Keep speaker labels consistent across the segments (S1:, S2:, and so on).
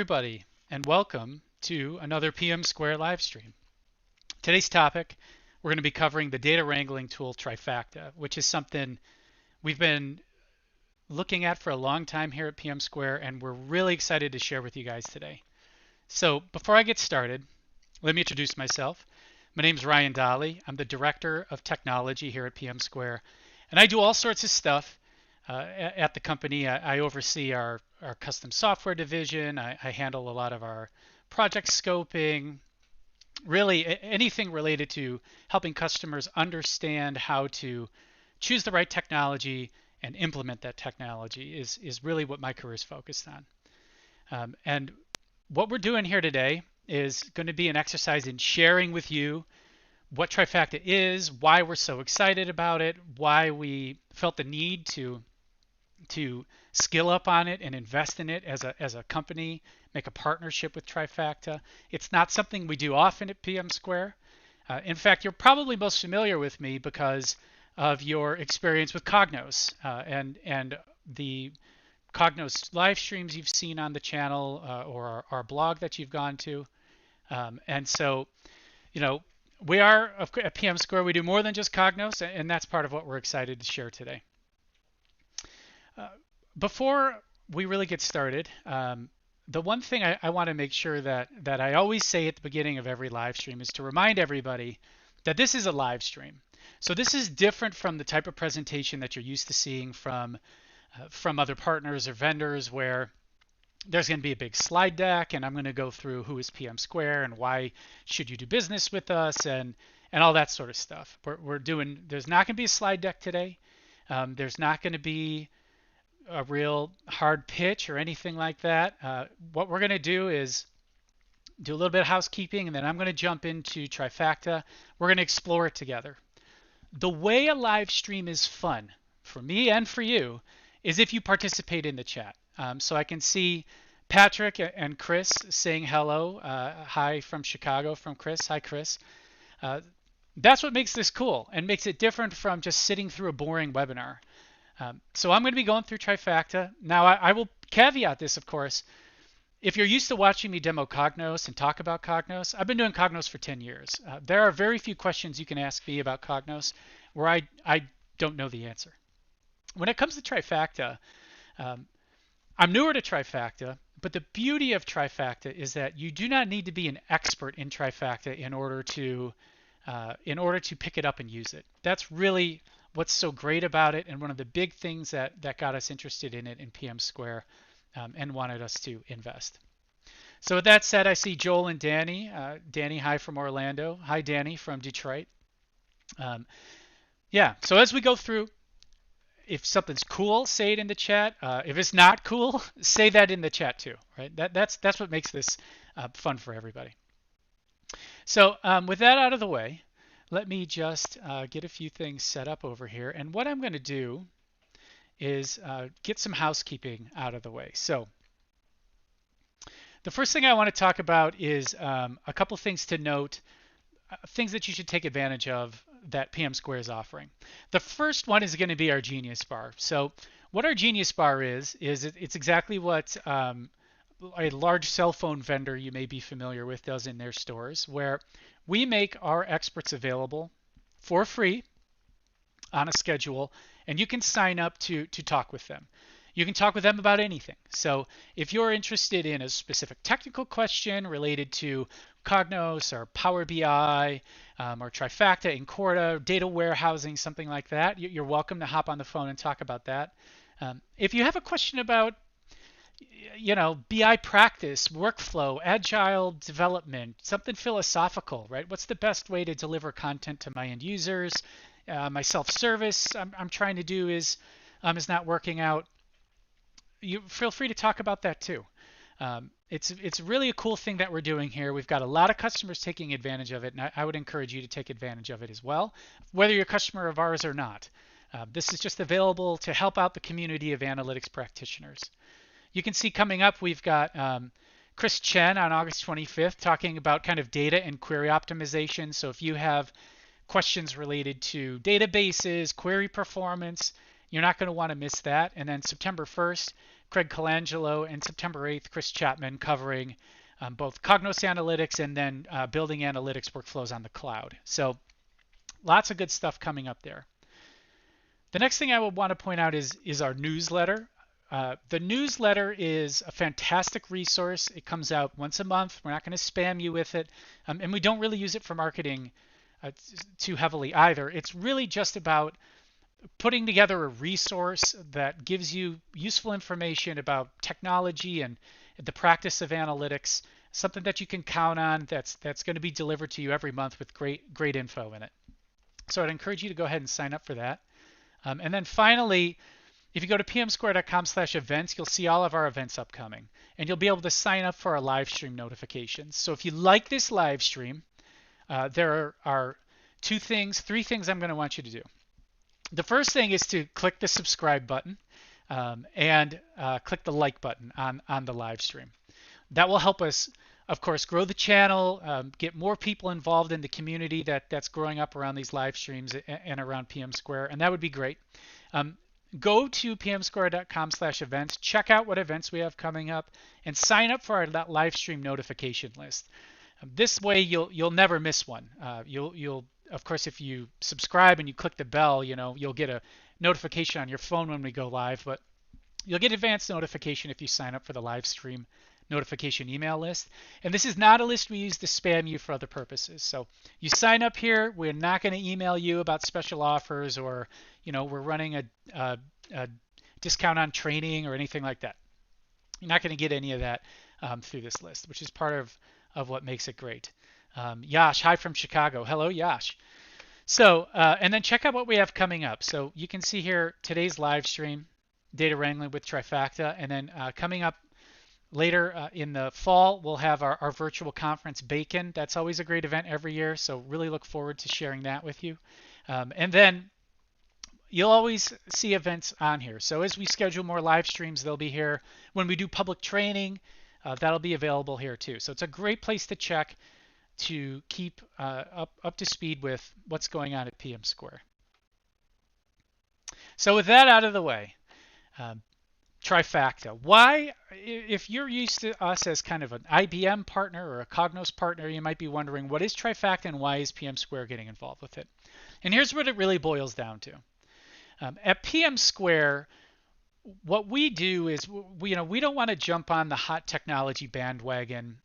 S1: everybody, and welcome to another PMsquare live stream. Today's topic, we're going to be covering the data wrangling tool Trifacta, which is something we've been looking at for a long time here at PMsquare, and we're really excited to share with you guys today. So before I get started, let me introduce myself. My name is Ryan Dolley. I'm the Director of Technology here at PMsquare, and I do all sorts of stuff at the company. I oversee our custom software division. I handle a lot of our project scoping, really anything related to helping customers understand how to choose the right technology and implement that technology is really what my career is focused on. And what we're doing here today is going to be an exercise in sharing with you what Trifacta is, why we're so excited about it, why we felt the need to skill up on it and invest in it as a company, make a partnership with Trifacta. It's not something we do often at PMsquare. In fact, you're probably most familiar with me because of your experience with Cognos and the Cognos live streams you've seen on the channel or our blog that you've gone to. And so, we are at PMsquare, we do more than just Cognos, and that's part of what we're excited to share today. Before we really get started, the one thing I want to make sure that I always say at the beginning of every live stream is to remind everybody that this is a live stream. So this is different from the type of presentation that you're used to seeing from other partners or vendors where there's going to be a big slide deck and I'm going to go through who is PMsquare and why should you do business with us and all that sort of stuff. There's not going to be a slide deck today. There's not going to be a real hard pitch or anything like that. What we're going to do is do a little bit of housekeeping, and then I'm going to jump into Trifacta. We're going to explore it together. The way a live stream is fun for me and for you is if you participate in the chat. So I can see Patrick and Chris saying hello. Hi from Chicago from Chris. Hi, Chris. That's what makes this cool and makes it different from just sitting through a boring webinar. So I'm going to be going through Trifacta. Now, I will caveat this, of course. If you're used to watching me demo Cognos and talk about Cognos, I've been doing Cognos for 10 years. There are very few questions you can ask me about Cognos where I don't know the answer. When it comes to Trifacta, I'm newer to Trifacta, but the beauty of Trifacta is that you do not need to be an expert in Trifacta in order to pick it up and use it. That's really what's so great about it, and one of the big things that got us interested in it in PMsquare and wanted us to invest. So with that said, I see Joel and Danny. Danny, hi from Orlando. Hi, Danny from Detroit. So as we go through, if something's cool, say it in the chat. If it's not cool, say that in the chat too, right? That's what makes this fun for everybody. So with that out of the way, let me just get a few things set up over here. And what I'm going to do is get some housekeeping out of the way. So the first thing I want to talk about is a couple things to note, things that you should take advantage of that PMsquare is offering. The first one is going to be our Genius Bar. So what our Genius Bar is it's exactly what a large cell phone vendor you may be familiar with does in their stores, where we make our experts available for free on a schedule, and you can sign up to talk with them. You can talk with them about anything. So if you're interested in a specific technical question related to Cognos or Power BI or Trifacta, Incorda, data warehousing, something like that, you're welcome to hop on the phone and talk about that. If you have a question about BI practice, workflow, agile development, something philosophical, right? What's the best way to deliver content to my end users? My self-service I'm trying to do is not working out. You feel free to talk about that too. It's really a cool thing that we're doing here. We've got a lot of customers taking advantage of it, and I would encourage you to take advantage of it as well, whether you're a customer of ours or not. This is just available to help out the community of analytics practitioners. You can see coming up, we've got Chris Chen on August 25th talking about kind of data and query optimization. So if you have questions related to databases, query performance, you're not going to want to miss that. And then September 1st, Craig Colangelo, and September 8th, Chris Chapman covering both Cognos Analytics and then building analytics workflows on the cloud. So lots of good stuff coming up there. The next thing I would want to point out is our newsletter. The newsletter is a fantastic resource. It comes out once a month. We're not going to spam you with it. And we don't really use it for marketing too heavily either. It's really just about putting together a resource that gives you useful information about technology and the practice of analytics, something that you can count on that's going to be delivered to you every month with great info in it. So I'd encourage you to go ahead and sign up for that. And then finally, if you go to pmsquare.com/events, you'll see all of our events upcoming, and you'll be able to sign up for our live stream notifications. So if you like this live stream, there are three things I'm going to want you to do. The first thing is to click the subscribe button and click the like button on the live stream. That will help us, of course, grow the channel, get more people involved in the community that's growing up around these live streams and around PMsquare, and that would be great. Go to pmsquare.com/events, check out what events we have coming up, and sign up for our live stream notification list. This way, you'll never miss one. You'll of course, if you subscribe and you click the bell, you'll get a notification on your phone when we go live, but you'll get advanced notification if you sign up for the live stream notification email list. And this is not a list we use to spam you for other purposes. So you sign up here, we're not going to email you about special offers or, we're running a discount on training or anything like that. You're not going to get any of that through this list, which is part of what makes it great. Yash, hi from Chicago. Hello, Yash. So, and then check out what we have coming up. So you can see here today's live stream, Data Wrangling with Trifacta, and then coming up later in the fall, we'll have our virtual conference, Bacon. That's always a great event every year, so really look forward to sharing that with you. And then you'll always see events on here. So as we schedule more live streams, they'll be here. When we do public training, that'll be available here too. So it's a great place to check to keep up to speed with what's going on at PMsquare. So with that out of the way, Trifacta. Why, if you're used to us as kind of an IBM partner or a Cognos partner, you might be wondering, what is Trifacta and why is PMsquare getting involved with it? And here's what it really boils down to. At PMsquare, what we do is we don't want to jump on the hot technology bandwagon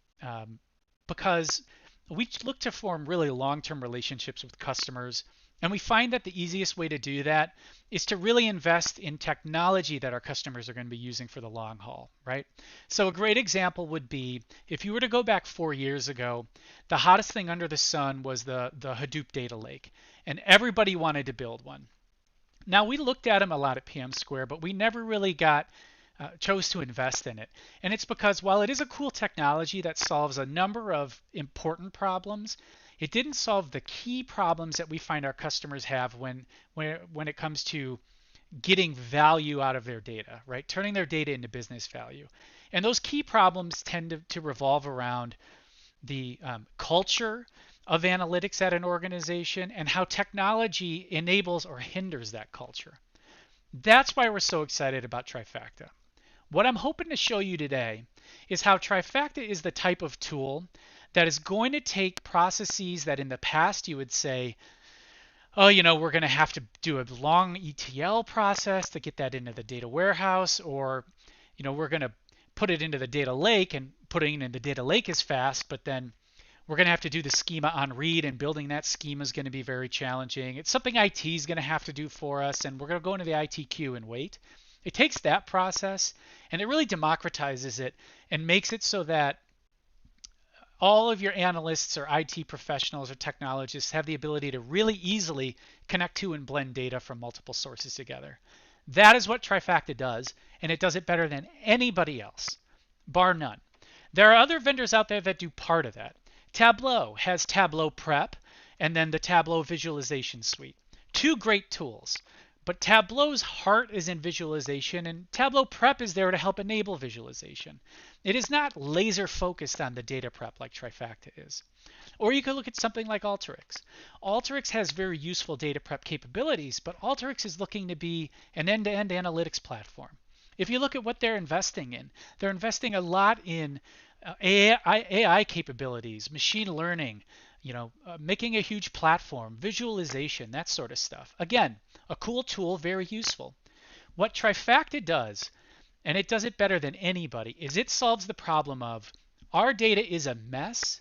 S1: because we look to form really long-term relationships with customers, and we find that the easiest way to do that is to really invest in technology that our customers are going to be using for the long haul, right? So a great example would be if you were to go back 4 years ago, the hottest thing under the sun was the Hadoop data lake, and everybody wanted to build one. Now, we looked at them a lot at PMsquare, but we never really chose to invest in it. And it's because while it is a cool technology that solves a number of important problems, it didn't solve the key problems that we find our customers have when it comes to getting value out of their data, right? Turning their data into business value. And those key problems tend to revolve around the culture of analytics at an organization and how technology enables or hinders that culture. That's why we're so excited about Trifacta. What I'm hoping to show you today is how Trifacta is the type of tool that is going to take processes that in the past you would say, oh, we're going to have to do a long ETL process to get that into the data warehouse, or, we're going to put it into the data lake, and putting it in the data lake is fast, but then we're going to have to do the schema on read, and building that schema is going to be very challenging. It's something IT is going to have to do for us, and we're going to go into the IT queue and wait. It takes that process, and it really democratizes it and makes it so that all of your analysts or IT professionals or technologists have the ability to really easily connect to and blend data from multiple sources together. That is what Trifacta does, and it does it better than anybody else, bar none. There are other vendors out there that do part of that. Tableau has Tableau Prep and then the Tableau Visualization Suite. Two great tools, but Tableau's heart is in visualization, and Tableau Prep is there to help enable visualization. It is not laser focused on the data prep like Trifacta is. Or you could look at something like Alteryx. Alteryx has very useful data prep capabilities, but Alteryx is looking to be an end-to-end analytics platform. If you look at what they're investing in, they're investing a lot in AI capabilities, machine learning, making a huge platform, visualization, that sort of stuff. Again, a cool tool, very useful. What Trifacta does, and it does it better than anybody, is it solves the problem of our data is a mess,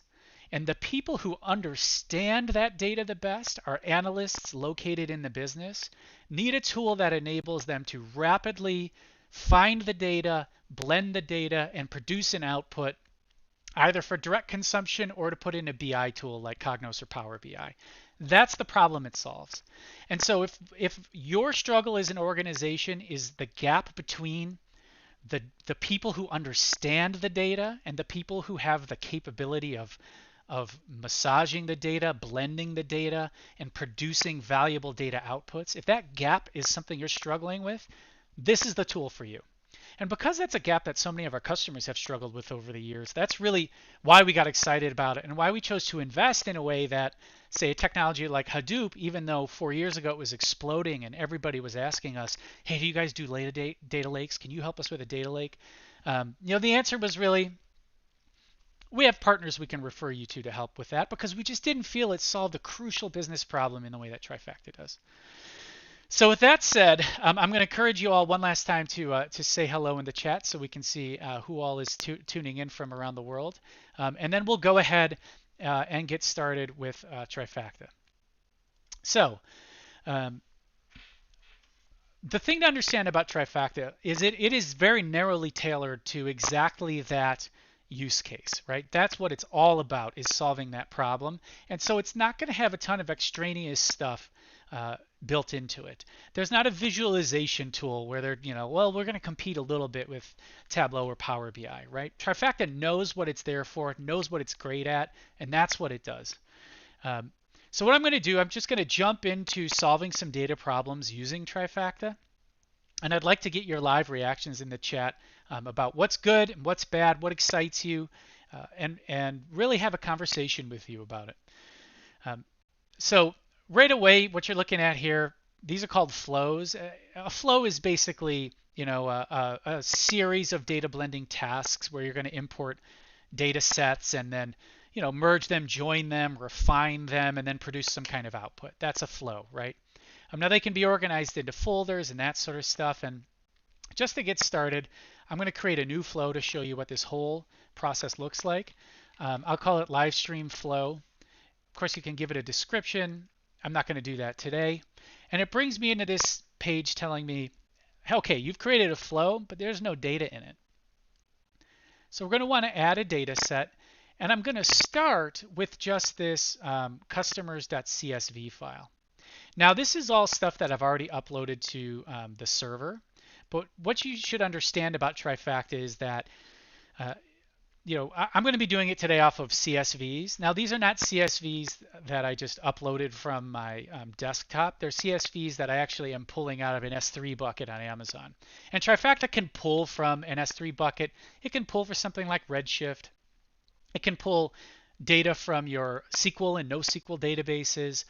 S1: and the people who understand that data the best, our analysts located in the business, need a tool that enables them to rapidly find the data, blend the data, and produce an output either for direct consumption or to put in a BI tool like Cognos or Power BI. That's the problem it solves. And so if your struggle as an organization is the gap between the people who understand the data and the people who have the capability of massaging the data, blending the data, and producing valuable data outputs, if that gap is something you're struggling with, this is the tool for you. And because that's a gap that so many of our customers have struggled with over the years, that's really why we got excited about it and why we chose to invest in a way that, say, a technology like Hadoop, even though 4 years ago it was exploding and everybody was asking us, hey, do you guys do data lakes? Can you help us with a data lake? The answer was really, we have partners we can refer you to help with that, because we just didn't feel it solved a crucial business problem in the way that Trifacta does. So with that said, I'm going to encourage you all one last time to say hello in the chat so we can see who all is tuning in from around the world. And then we'll go ahead and get started with Trifacta. So the thing to understand about Trifacta is it is very narrowly tailored to exactly that use case, right? That's what it's all about, is solving that problem. And so it's not going to have a ton of extraneous stuff built into it. There's not a visualization tool where they're, well, we're going to compete a little bit with Tableau or Power BI, right? Trifacta knows what it's there for, knows what it's great at, and that's what it does. So what I'm going to do, I'm just going to jump into solving some data problems using Trifacta. And I'd like to get your live reactions in the chat about what's good and what's bad, what excites you, and really have a conversation with you about it. So right away, what you're looking at here, these are called flows. A flow is basically, a series of data blending tasks where you're going to import data sets and then, merge them, join them, refine them, and then produce some kind of output. That's a flow, right? Now they can be organized into folders and that sort of stuff. And just to get started, I'm going to create a new flow to show you what this whole process looks like. I'll call it live stream flow. Of course, you can give it a description. I'm not going to do that today. And it brings me into this page telling me, okay, you've created a flow, but there's no data in it. So we're going to want to add a data set. And I'm going to start with just this customers.csv file. Now, this is all stuff that I've already uploaded to the server. But what you should understand about Trifacta is that I'm going to be doing it today off of CSVs. Now, these are not CSVs that I just uploaded from my desktop. They're CSVs that I actually am pulling out of an S3 bucket on Amazon. And Trifacta can pull from an S3 bucket. It can pull for something like Redshift. It can pull data from your SQL and NoSQL databases.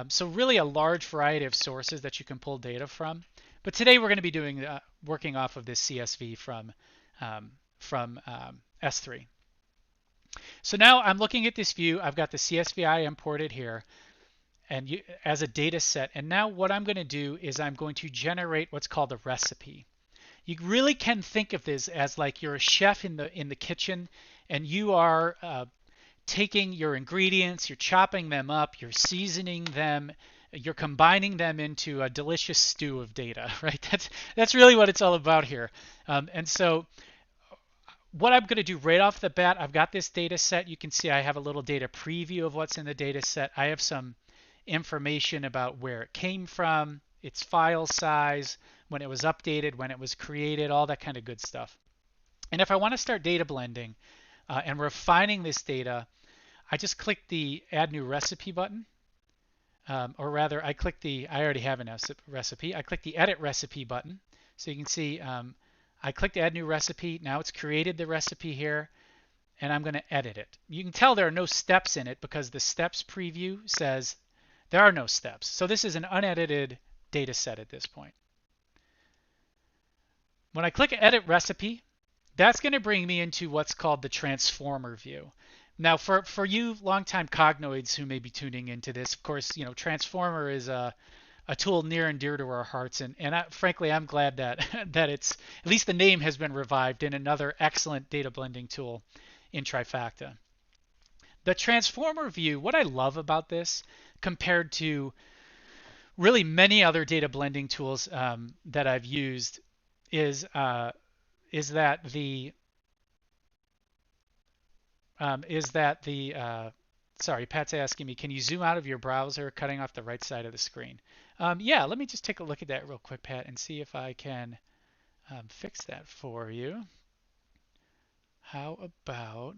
S1: So really a large variety of sources that you can pull data from. But today we're going to be doing working off of this CSV from S3. So now I'm looking at this view. I've got the CSV I imported here and as a data set. And now what I'm going to do is I'm going to generate what's called a recipe. You really can think of this as like you're a chef in the kitchen, and you are taking your ingredients, you're chopping them up, you're seasoning them, you're combining them into a delicious stew of data, right? That's really what it's all about here. And so what I'm going to do right off the bat, I've got this data set. You can see I have a little data preview of what's in the data set. I have some information about where it came from, its file size, when it was updated, when it was created, all that kind of good stuff. And if I want to start data blending and refining this data, I just click the Add New Recipe button. Or rather, I already have a recipe. I click the Edit Recipe button. So you can see I clicked Add New Recipe. Now it's created the recipe here, and I'm going to edit it. You can tell there are no steps in it because the steps preview says there are no steps. So this is an unedited data set at this point. when I click Edit Recipe, that's going to bring me into what's called the Transformer view. Now, for you longtime cognoids who may be tuning into this, of course, Transformer is a tool near and dear to our hearts, and frankly, I'm glad that that it's at least the name has been revived in another excellent data blending tool in Trifacta. The Transformer view, what I love about this compared to really many other data blending tools that I've used is that the sorry, Pat's asking me, can you zoom out of your browser, cutting off the right side of the screen? Yeah, let me just take a look at that real quick, Pat, and see if I can fix that for you. How about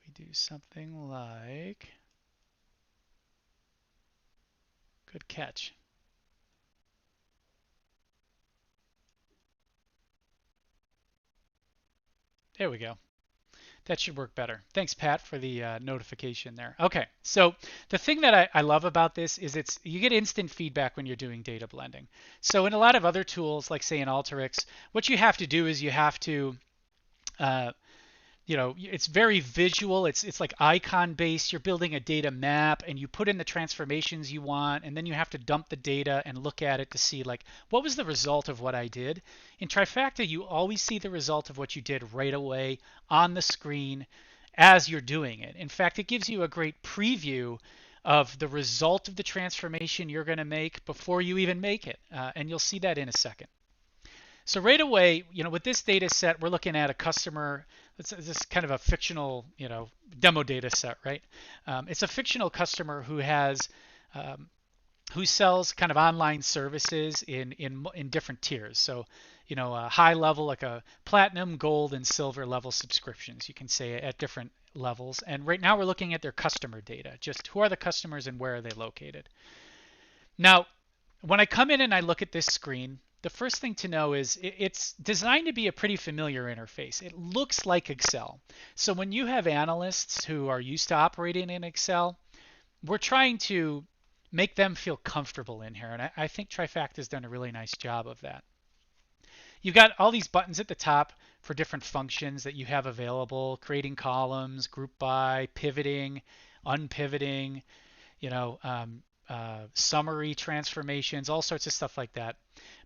S1: we do something like, good catch. There we go. That should work better. Thanks, Pat, for the notification there. Okay, so the thing that I love about this is you get instant feedback when you're doing data blending. So in a lot of other tools, like say in Alteryx, what you have to do is you have to it's very visual. It's like icon based. You're building a data map and you put in the transformations you want, and then you have to dump the data and look at it to see like what was the result of what I did. In Trifacta, you always see the result of what you did right away on the screen as you're doing it. In fact, it gives you a great preview of the result of the transformation you're going to make before you even make it, and you'll see that in a second. So right away, with this data set, we're looking at a customer. This is kind of a fictional, demo data set, right? It's a fictional customer who sells kind of online services in different tiers. So, a high level, like a platinum, gold, and silver level subscriptions, you can say at different levels. And right now we're looking at their customer data, just who are the customers and where are they located. Now, when I come in and I look at this screen, the first thing to know is it's designed to be a pretty familiar interface. It looks like Excel. So when you have analysts who are used to operating in Excel, we're trying to make them feel comfortable in here. And I think Trifacta has done a really nice job of that. You've got all these buttons at the top for different functions that you have available: creating columns, group by, pivoting, unpivoting, summary transformations, all sorts of stuff like that.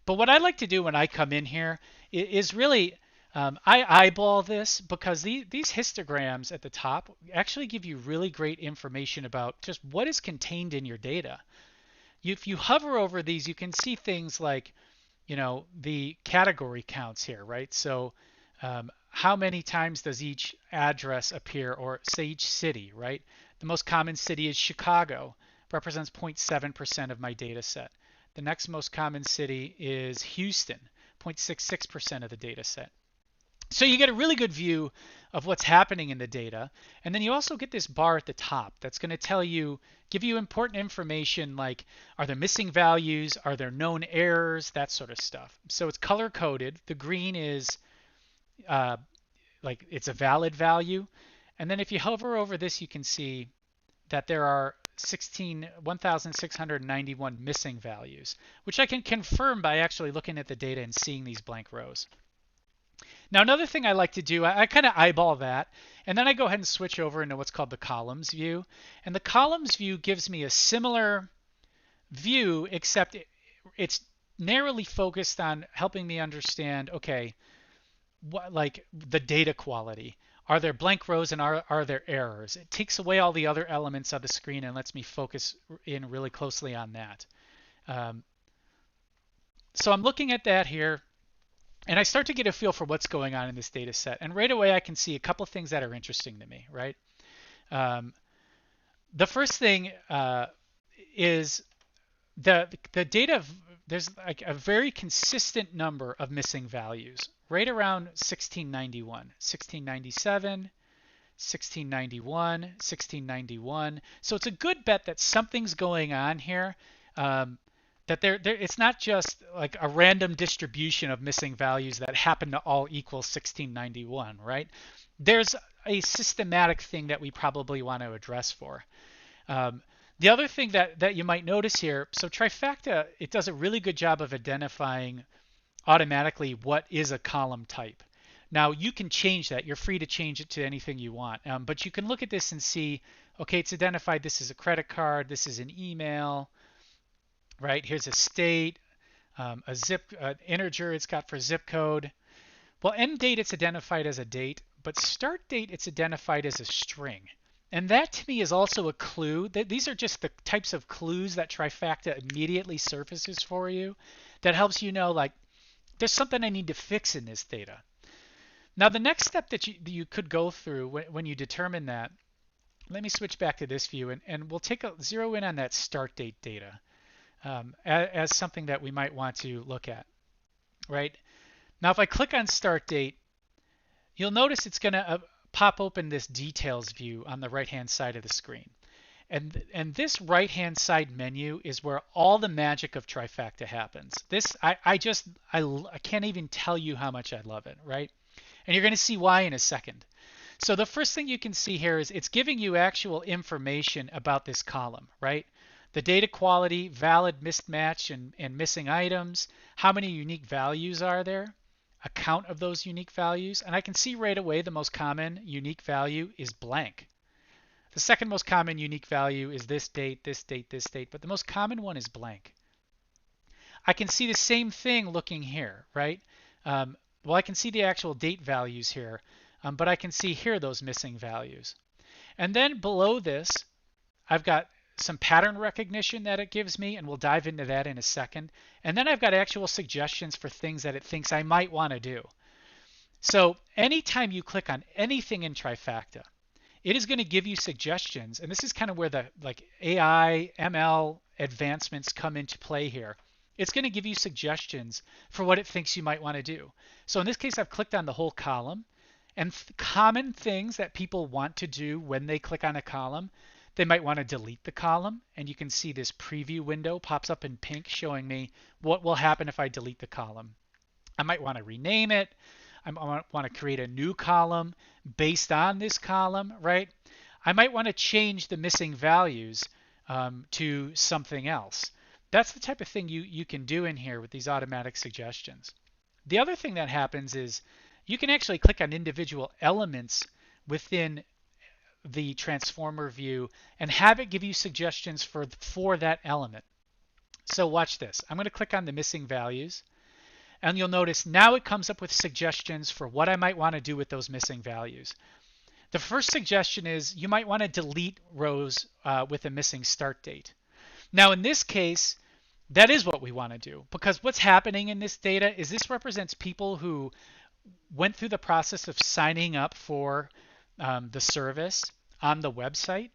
S1: But what I like to do when I come in here is really, I eyeball this because these histograms at the top actually give you really great information about just what is contained in your data. If you hover over these, you can see things like, the category counts here, right? So how many times does each address appear, or say each city, right? The most common city is Chicago, represents 0.7% of my data set. The next most common city is Houston, 0.66% of the data set. So you get a really good view of what's happening in the data. And then you also get this bar at the top that's going to give you important information like, are there missing values? Are there known errors? That sort of stuff. So it's color coded. The green is like it's a valid value. And then if you hover over this, you can see that there are 1,691 missing values, which I can confirm by actually looking at the data and seeing these blank rows. Now, another thing I like to do, I kind of eyeball that, and then I go ahead and switch over into what's called the columns view. And the columns view gives me a similar view, except it's narrowly focused on helping me understand, okay, like the data quality. Are there blank rows and are there errors? It takes away all the other elements of the screen and lets me focus in really closely on that. So I'm looking at that here, and I start to get a feel for what's going on in this data set. And right away, I can see a couple of things that are interesting to me, right? The first thing is the data. There's like a very consistent number of missing values, right around 1691, 1697, 1691, 1691. So it's a good bet that something's going on here. That it's not just like a random distribution of missing values that happen to all equal 1691, right? There's a systematic thing that we probably want to address for. The other thing that you might notice here, so Trifacta, it does a really good job of identifying automatically what is a column type. Now you can change that. You're free to change it to anything you want. But you can look at this and see, okay, it's identified this is a credit card, this is an email, right? Here's a state, a integer it's got for zip code. Well, end date it's identified as a date, but start date it's identified as a string. And that to me is also a clue. These are just the types of clues that Trifacta immediately surfaces for you that helps you know, like, there's something I need to fix in this data. Now, the next step that you could go through when you determine that, let me switch back to this view, and we'll zero in on that start date data as something that we might want to look at, right? Now, if I click on start date, you'll notice it's going to pop open this details view on the right-hand side of the screen. And this right-hand side menu is where all the magic of Trifacta happens. This, I can't even tell you how much I love it, right? And you're going to see why in a second. So the first thing you can see here is it's giving you actual information about this column, right? The data quality, valid, mismatch, and missing items. How many unique values are there? A count of those unique values. And I can see right away the most common unique value is blank. The second most common unique value is this date, this date, this date. But the most common one is blank. I can see the same thing looking here, right? Well, I can see the actual date values here, but I can see here those missing values. And then below this, I've got some pattern recognition that it gives me, and we'll dive into that in a second. And then I've got actual suggestions for things that it thinks I might want to do. So anytime you click on anything in Trifacta, it is going to give you suggestions, and this is kind of where the AI, ML advancements come into play here. It's going to give you suggestions for what it thinks you might want to do. So in this case, I've clicked on the whole column, and common things that people want to do when they click on a column, they might want to delete the column, and you can see this preview window pops up in pink showing me what will happen if I delete the column. I might want to rename it. I might want to create a new column based on this column, right? I might want to change the missing values to something else. That's the type of thing you can do in here with these automatic suggestions. The other thing that happens is you can actually click on individual elements within the transformer view and have it give you suggestions for that element. So watch this. I'm going to click on the missing values, and you'll notice now it comes up with suggestions for what I might want to do with those missing values. The first suggestion is you might want to delete rows with a missing start date. Now in this case, that is what we want to do, because what's happening in this data is this represents people who went through the process of signing up for the service on the website,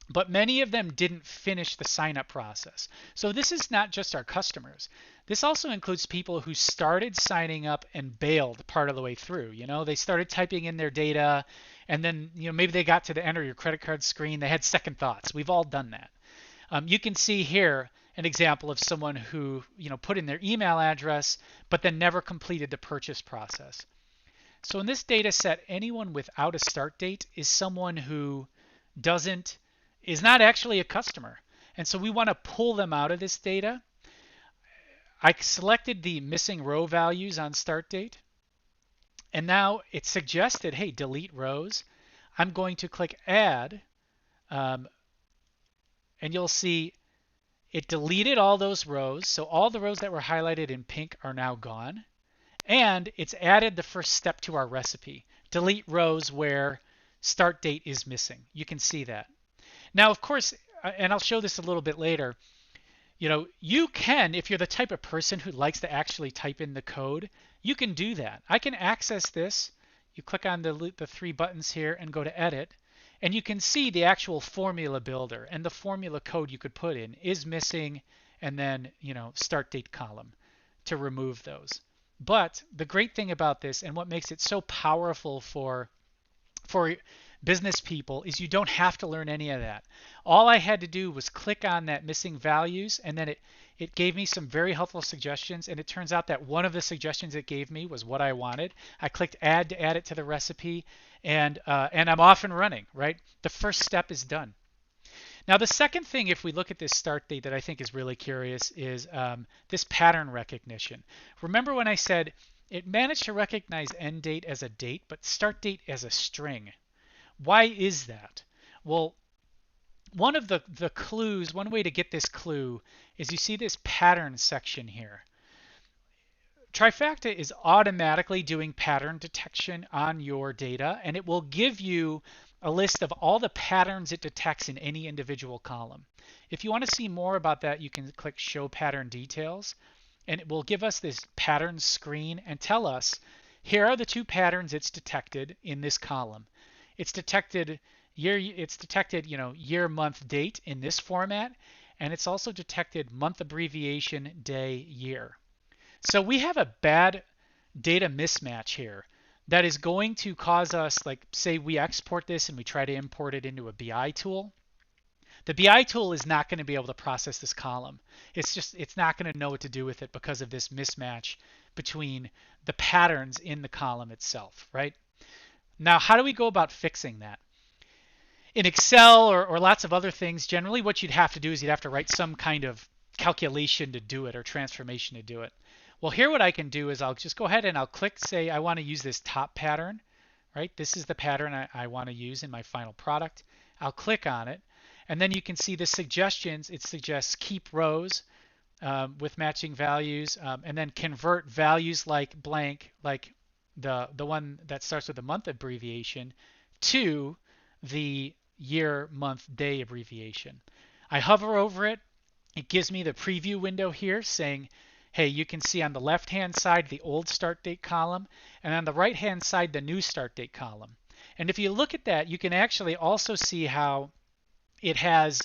S1: but many of them didn't finish the sign up process. So this is not just our customers. This also includes people who started signing up and bailed part of the way through. You know, they started typing in their data, and then maybe they got to the enter your credit card screen. They had second thoughts. We've all done that. You can see here an example of someone who put in their email address but then never completed the purchase process. So in this data set, anyone without a start date is someone who is not actually a customer. And so we want to pull them out of this data. I selected the missing row values on start date, and now it suggested, hey, delete rows. I'm going to click add, and you'll see it deleted all those rows. So all the rows that were highlighted in pink are now gone. And it's added the first step to our recipe. Delete rows where start date is missing. You can see that. Now, of course, and I'll show this a little bit later, you can, if you're the type of person who likes to actually type in the code, you can do that. I can access this. You click on the three buttons here and go to edit. And you can see the actual formula builder, and the formula code you could put in is missing, and then start date column to remove those. But the great thing about this, and what makes it so powerful for business people, is you don't have to learn any of that. All I had to do was click on that missing values, and then it gave me some very helpful suggestions, and it turns out that one of the suggestions it gave me was what I wanted. I clicked add to add it to the recipe, and I'm off and running, right? The first step is done. Now, the second thing, if we look at this start date that I think is really curious, is this pattern recognition. Remember when I said it managed to recognize end date as a date, but start date as a string? Why is that? Well, one of the clues, one way to get this clue is you see this pattern section here. Trifacta is automatically doing pattern detection on your data, and it will give you a list of all the patterns it detects in any individual column. If you want to see more about that, you can click Show Pattern Details, and it will give us this pattern screen and tell us, here are the two patterns it's detected in this column. It's detected year, month, date in this format, and it's also detected month abbreviation, day, year. So we have a bad data mismatch here that is going to cause us, like, say we export this and we try to import it into a BI tool. The BI tool is not going to be able to process this column. It's not going to know what to do with it because of this mismatch between the patterns in the column itself, right? Now, how do we go about fixing that? In Excel or lots of other things, generally what you'd have to do is you'd have to write some kind of calculation to do it or transformation to do it. Well, here what I can do is I'll just go ahead and I'll click, say I want to use this top pattern, right? This is the pattern I want to use in my final product. I'll click on it, and then you can see the suggestions. It suggests keep rows with matching values, and then convert values like blank, like the one that starts with the month abbreviation, to the year, month, day abbreviation. I hover over it. It gives me the preview window here saying, hey, you can see on the left-hand side the old start date column, and on the right-hand side the new start date column. And if you look at that, you can actually also see how it has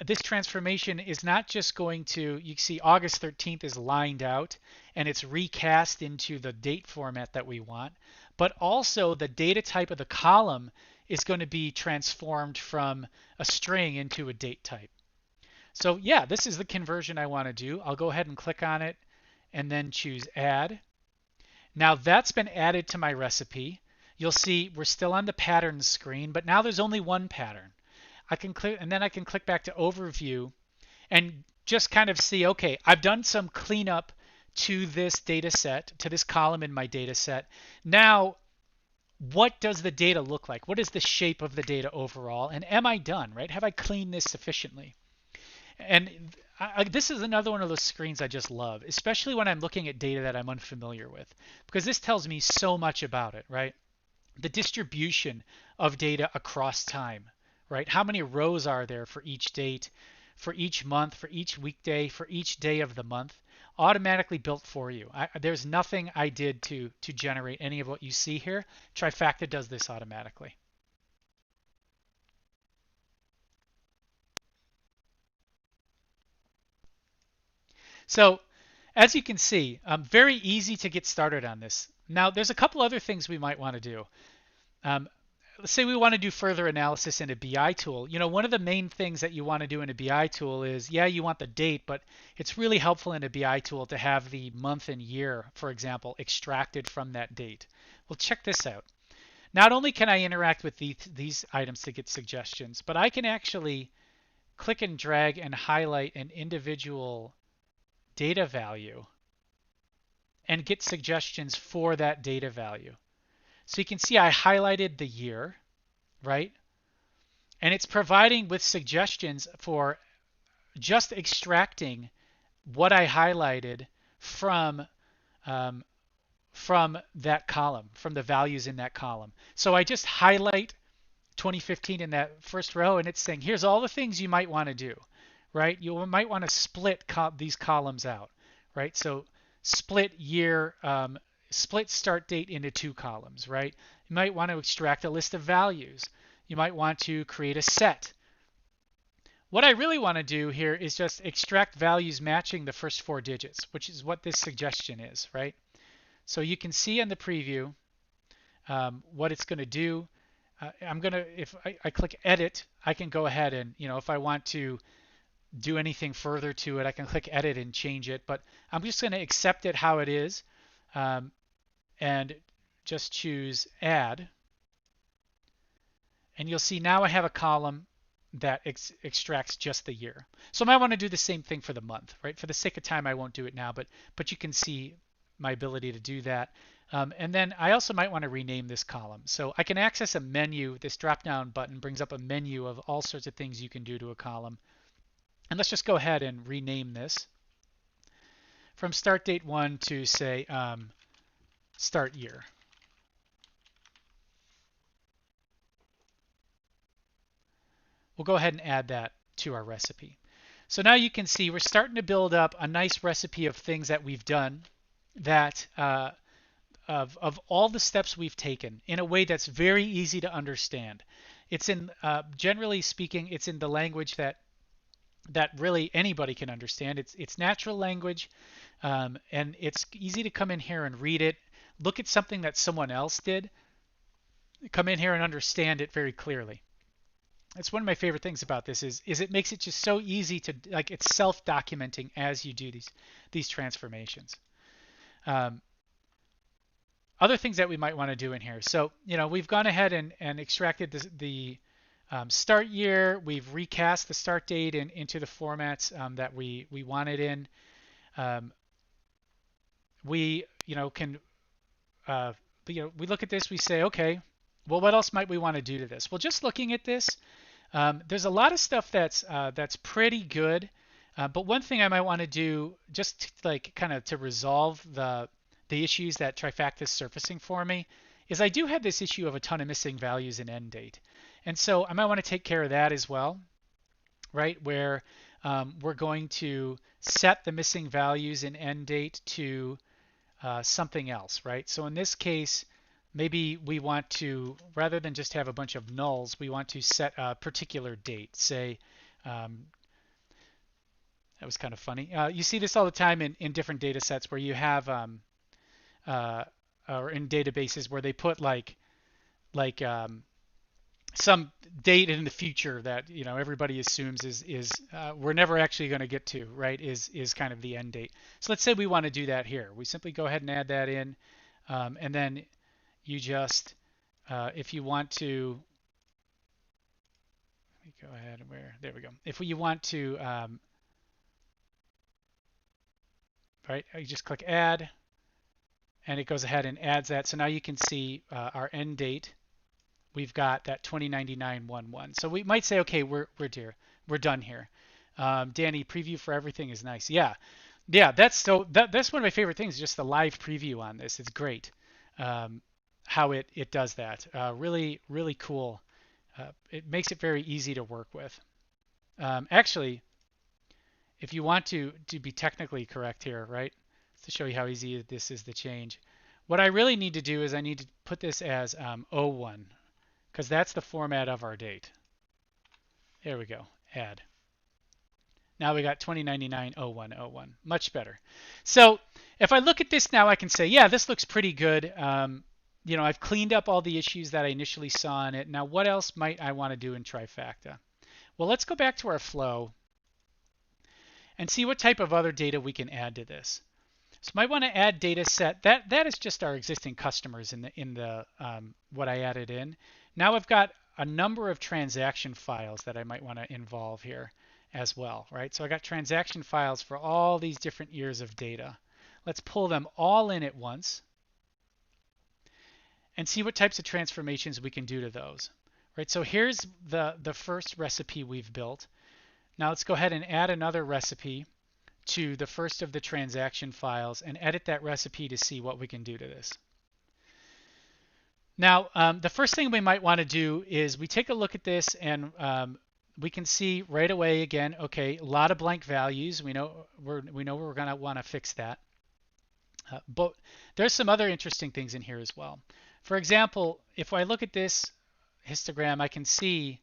S1: this transformation is not just going to, you see August 13th is lined out and it's recast into the date format that we want, but also the data type of the column is going to be transformed from a string into a date type. So yeah, this is the conversion I want to do. I'll go ahead and click on it and then choose Add. Now that's been added to my recipe. You'll see we're still on the patterns screen, but now there's only one pattern. I can click, and then I can click back to Overview and just kind of see, okay, I've done some cleanup to this data set, to this column in my data set. Now, what does the data look like? What is the shape of the data overall? And am I done, right? Have I cleaned this sufficiently? And this is another one of those screens I just love, especially when I'm looking at data that I'm unfamiliar with, because this tells me so much about it, right? The distribution of data across time, right? How many rows are there for each date, for each month, for each weekday, for each day of the month, automatically built for you. There's nothing I did to generate any of what you see here. Trifacta does this automatically. So as you can see, very easy to get started on this. Now, there's a couple other things we might want to do. Let's say we want to do further analysis in a BI tool. You know, one of the main things that you want to do in a BI tool is, yeah, you want the date, but it's really helpful in a BI tool to have the month and year, for example, extracted from that date. Well, check this out. Not only can I interact with these items to get suggestions, but I can actually click and drag and highlight an individual data value and get suggestions for that data value. So you can see I highlighted the year, right? And it's providing with suggestions for just extracting what I highlighted from that column, from the values in that column. So I just highlight 2015 in that first row, and it's saying, here's all the things you might want to do, right? You might want to split these columns out, right? So split year, split start date into two columns, right? You might want to extract a list of values. You might want to create a set. What I really want to do here is just extract values matching the first four digits, which is what this suggestion is, right? So you can see in the preview what it's going to do. If I click Edit, I can go ahead and, if I want to do anything further to it, I can click Edit and change it. But I'm just going to accept it how it is. And just choose Add. And you'll see now I have a column that extracts just the year. So I might want to do the same thing for the month, right? For the sake of time, I won't do it now, but you can see my ability to do that. And then I also might want to rename this column. So I can access a menu. This drop-down button brings up a menu of all sorts of things you can do to a column. And let's just go ahead and rename this from start date 1 to say start year. We'll go ahead and add that to our recipe. So now you can see we're starting to build up a nice recipe of things that we've done that of all the steps we've taken in a way that's very easy to understand. It's in, generally speaking, it's in the language that really anybody can understand. It's natural language, and it's easy to come in here and read it, look at something that someone else did, come in here and understand it very clearly. It's one of my favorite things about this is it makes it just so easy to, like, it's self-documenting as you do these transformations. Other things that we might want to do in here. So, we've gone ahead and extracted the start year. We've recast the start date into the formats that we wanted in. We can we look at this. We say, okay, well, what else might we want to do to this? Well, just looking at this, there's a lot of stuff that's pretty good. But one thing I might want to do, just kind of to resolve the issues that Trifacta is surfacing for me, is I do have this issue of a ton of missing values in end date. And so I might want to take care of that as well, right? Where we're going to set the missing values in end date to something else, right? So in this case, maybe we want to, rather than just have a bunch of nulls, we want to set a particular date. Say, that was kind of funny. You see this all the time in different data sets where you have, or in databases where they put like some date in the future that everybody assumes is we're never actually going to get to, right? Is kind of the end date. So let's say we want to do that here. We simply go ahead and add that in, and then you just if you want to, let me go ahead and there we go. If you want to, right, you just click add, and it goes ahead and adds that. So now you can see our end date. We've got that 2099-11. So we might say, okay, we're done here. Danny, preview for everything is nice. Yeah, that's one of my favorite things. Just the live preview on this. It's great how it does that. Really cool. It makes it very easy to work with. Actually, if you want to be technically correct here, right? To show you how easy this is to change. What I really need to do is I need to put this as 01, because that's the format of our date. There we go, add. Now we got 2099-01-01, much better. So if I look at this now, I can say, yeah, this looks pretty good. I've cleaned up all the issues that I initially saw in it. Now, what else might I want to do in Trifacta? Well, let's go back to our flow and see what type of other data we can add to this. So I might want to add data set. That is just our existing customers in the what I added in. Now I've got a number of transaction files that I might want to involve here as well, right? So I got transaction files for all these different years of data. Let's pull them all in at once and see what types of transformations we can do to those, right? So here's the first recipe we've built. Now let's go ahead and add another recipe to the first of the transaction files and edit that recipe to see what we can do to this. Now, the first thing we might want to do is we take a look at this and we can see right away again, okay, a lot of blank values. We know we're going to want to fix that. But there's some other interesting things in here as well. For example, if I look at this histogram, I can see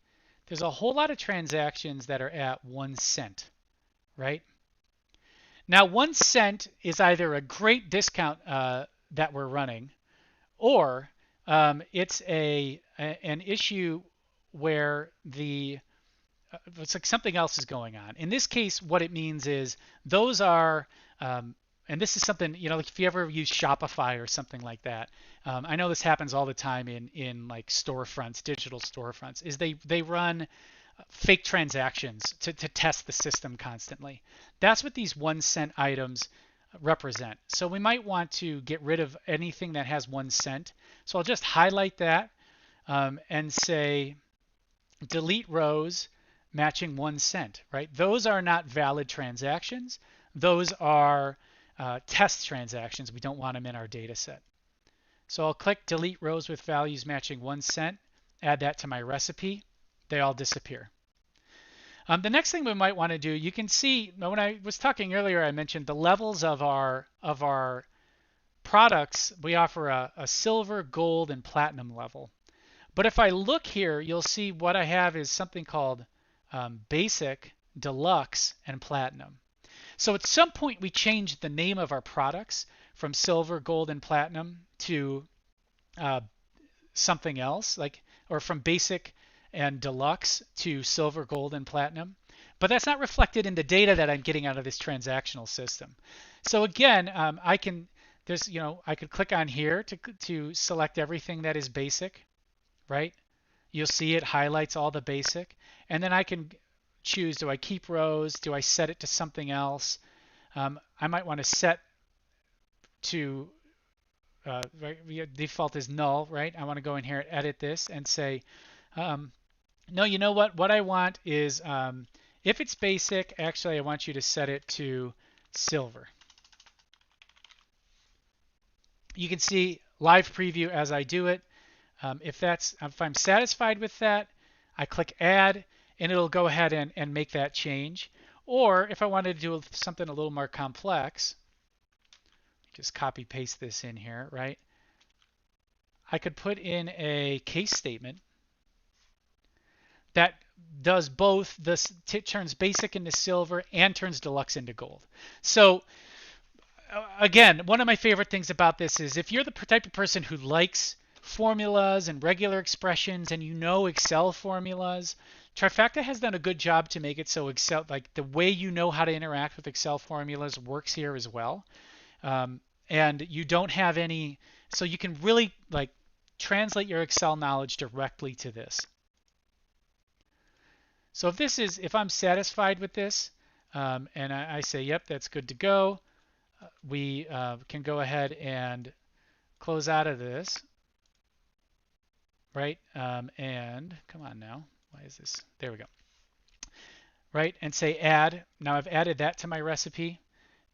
S1: there's a whole lot of transactions that are at 1 cent, right? Now, 1 cent is either a great discount that we're running, or it's an issue where it's like something else is going on. In this case, what it means is those are, and this is something, like if you ever use Shopify or something like that, I know this happens all the time in like storefronts, digital storefronts, is they run fake transactions to test the system constantly. That's what these 1 cent items represent. So we might want to get rid of anything that has 1 cent. So I'll just highlight that and say delete rows matching 1 cent, right? Those are not valid transactions. Those are test transactions. We don't want them in our data set. So I'll click delete rows with values matching 1 cent, add that to my recipe. They all disappear. The next thing we might want to do, you can see when I was talking earlier, I mentioned the levels of our products. We offer a silver, gold, and platinum level. But if I look here, you'll see what I have is something called basic, deluxe, and platinum. So at some point we changed the name of our products from silver, gold, and platinum to something else, or from basic and deluxe to silver, gold, and platinum. But that's not reflected in the data that I'm getting out of this transactional system. So again, I could click on here to select everything that is basic, right? You'll see it highlights all the basic, and then I can choose, do I keep rows? Do I set it to something else? I might want to set to default is null, right? I want to go in here and edit this and say, no, you know what? What I want is, if it's basic, actually I want you to set it to silver. You can see live preview as I do it. If I'm satisfied with that, I click add, and it'll go ahead and make that change. Or if I wanted to do something a little more complex, just copy paste this in here, right? I could put in a case statement that does both. This turns basic into silver and turns deluxe into gold. So again, one of my favorite things about this is if you're the type of person who likes formulas and regular expressions and you know Excel formulas, Trifacta has done a good job to make it so Excel, like the way you know how to interact with Excel formulas, works here as well. And you don't have any, so you can really translate your Excel knowledge directly to this. So if I'm satisfied with this, and I say, yep, that's good to go, we can go ahead and close out of this, right? And come on now, why is this? There we go. Right, and say add. Now I've added that to my recipe.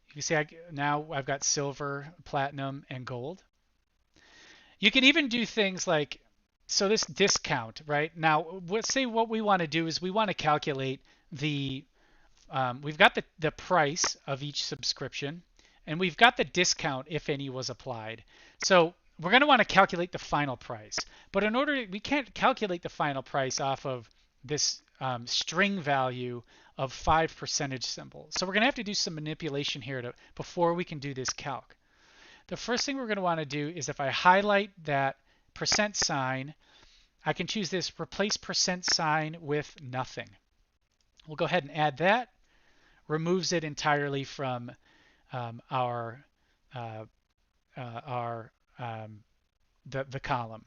S1: You can see now I've got silver, platinum, and gold. You can even do things like, so this discount, right? Now, let's say what we want to do is we want to calculate we've got the price of each subscription, and we've got the discount if any was applied. So we're going to want to calculate the final price. But we can't calculate the final price off of this string value of 5 percentage symbols. So we're going to have to do some manipulation here before we can do this calc. The first thing we're going to want to do is if I highlight that percent sign, I can choose this replace percent sign with nothing. We'll go ahead and add that. Removes it entirely from the column.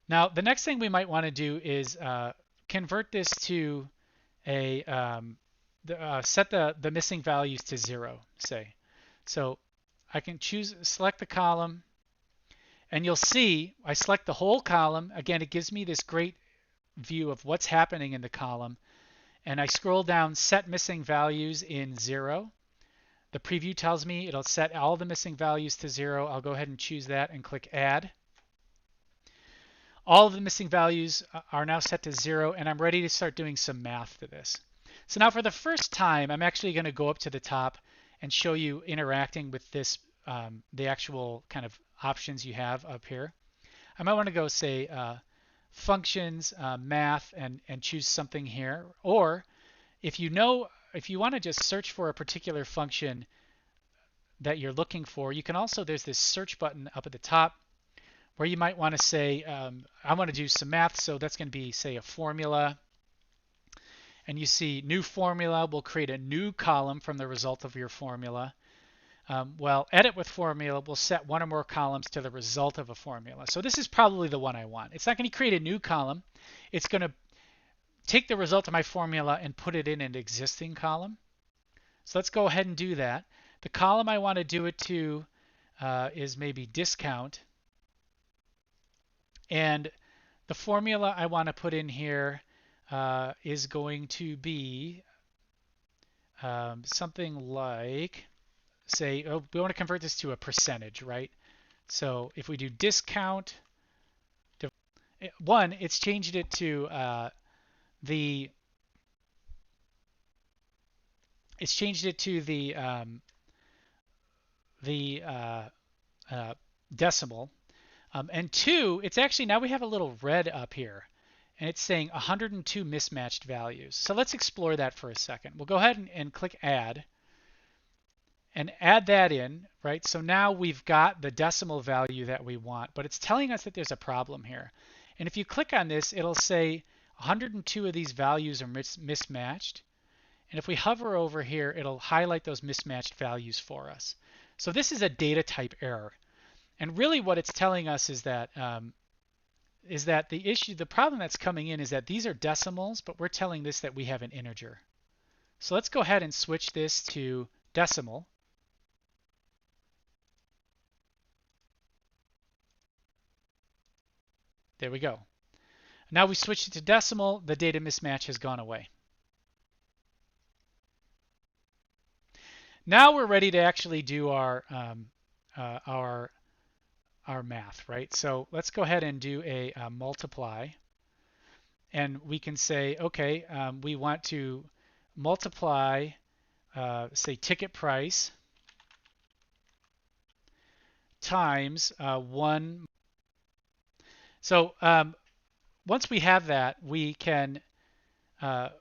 S1: Now, the next thing we might want to do is convert this to set the missing values to 0, say. So I can select the column, and you'll see I select the whole column. Again, it gives me this great view of what's happening in the column. And I scroll down, set missing values in 0. The preview tells me it'll set all the missing values to 0. I'll go ahead and choose that and click add. All of the missing values are now set to 0, and I'm ready to start doing some math to this. So now for the first time, I'm actually going to go up to the top and show you interacting with this, the actual kind of options you have up here. I might want to go say functions, math, and choose something here. Or if you want to just search for a particular function that you're looking for, you can also, there's this search button up at the top where you might want to say, I want to do some math, so that's going to be, say, a formula. And you see new formula will create a new column from the result of your formula. well, edit with formula will set one or more columns to the result of a formula. So this is probably the one I want. It's not going to create a new column. It's going to take the result of my formula and put it in an existing column. So let's go ahead and do that. The column I want to do it to is maybe discount. And the formula I want to put in here is going to be something like, say, oh, we want to convert this to a percentage, right? So if we do discount, one, it's changed it to the decimal, and two, it's actually now we have a little red up here, and it's saying 102 mismatched values. So let's explore that for a second. We'll go ahead and click Add, and add that in, right? So now we've got the decimal value that we want, but it's telling us that there's a problem here. And if you click on this, it'll say 102 of these values are mismatched. And if we hover over here, it'll highlight those mismatched values for us. So this is a data type error. And really what it's telling us is that the problem that's coming in is that these are decimals, but we're telling this that we have an integer. So let's go ahead and switch this to decimal. There we go. Now we switched it to decimal, the data mismatch has gone away. Now we're ready to actually do our math, right? So let's go ahead and do a multiply, and we can say, okay, we want to multiply, say, ticket price times 1. So once we have that, we can,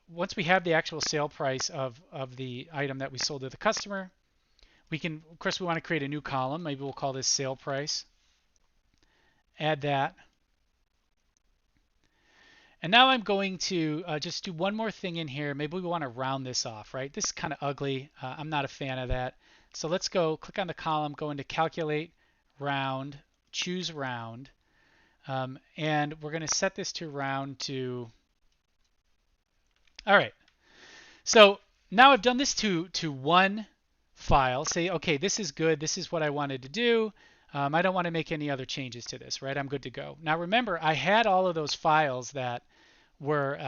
S1: once we have the actual sale price of the item that we sold to the customer, we can, of course, we want to create a new column. Maybe we'll call this sale price. Add that. And now I'm going to just do one more thing in here. Maybe we want to round this off, right? This is kind of ugly. I'm not a fan of that. So let's go click on the column, go into Calculate, Round, choose Round. And we're going to set this to round to, all right. So now I've done this to one file. Say, okay, this is good. This is what I wanted to do. I don't want to make any other changes to this, right? I'm good to go. Now remember, I had all of those files that were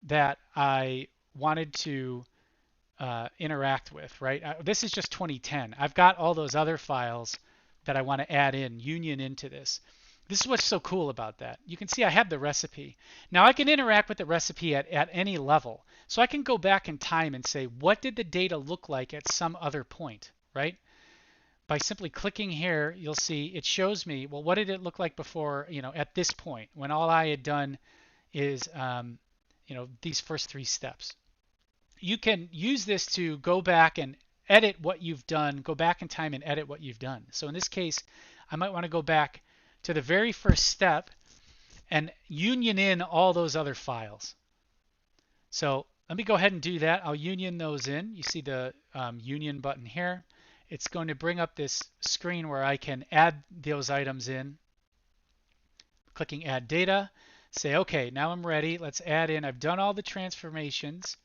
S1: that I wanted to interact with, right? This is just 2010. I've got all those other files that I want to add in, union into this. This is what's so cool about that. You can see I have the recipe. Now I can interact with the recipe at any level. So I can go back in time and say, what did the data look like at some other point, right? By simply clicking here, you'll see it shows me, well, what did it look like before, at this point, when all I had done is, these first 3 steps. You can use this to go back and edit what you've done, go back in time and edit what you've done. So in this case, I might want to go back to the very first step and union in all those other files. So let me go ahead and do that. I'll union those in. You see the union button here. It's going to bring up this screen where I can add those items in. Clicking Add Data. Say, okay, now I'm ready. Let's add in. I've done all the transformations.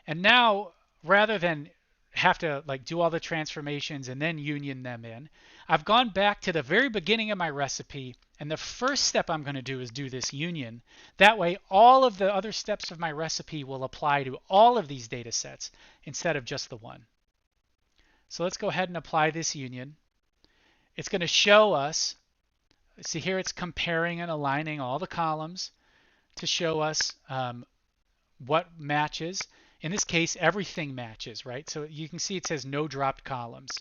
S1: And now, rather than have to do all the transformations and then union them in, I've gone back to the very beginning of my recipe, and the first step I'm going to do is do this union. That way, all of the other steps of my recipe will apply to all of these data sets instead of just the one. So let's go ahead and apply this union. It's going to show us, see here it's comparing and aligning all the columns to show us what matches. In this case, everything matches, right? So you can see it says no dropped columns.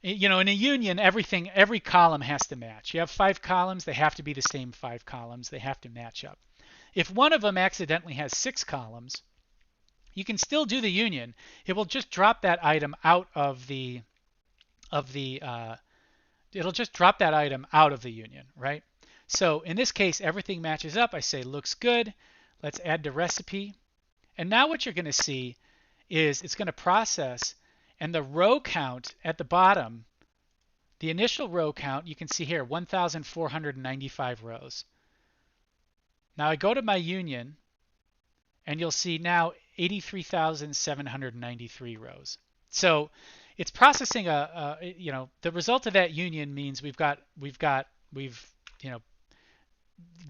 S1: In a union, every column has to match. You have 5 columns, they have to be the same 5 columns. They have to match up. If one of them accidentally has 6 columns, you can still do the union. It will just drop that item out of the it'll just drop that item out of the union, right? So in this case, everything matches up. I say looks good. Let's add the recipe. And now what you're going to see is it's going to process, And the row count at the bottom, the initial row count, you can see here, 1,495 rows. Now I go to my union, and you'll see now 83,793 rows. So it's processing the result of that union means we've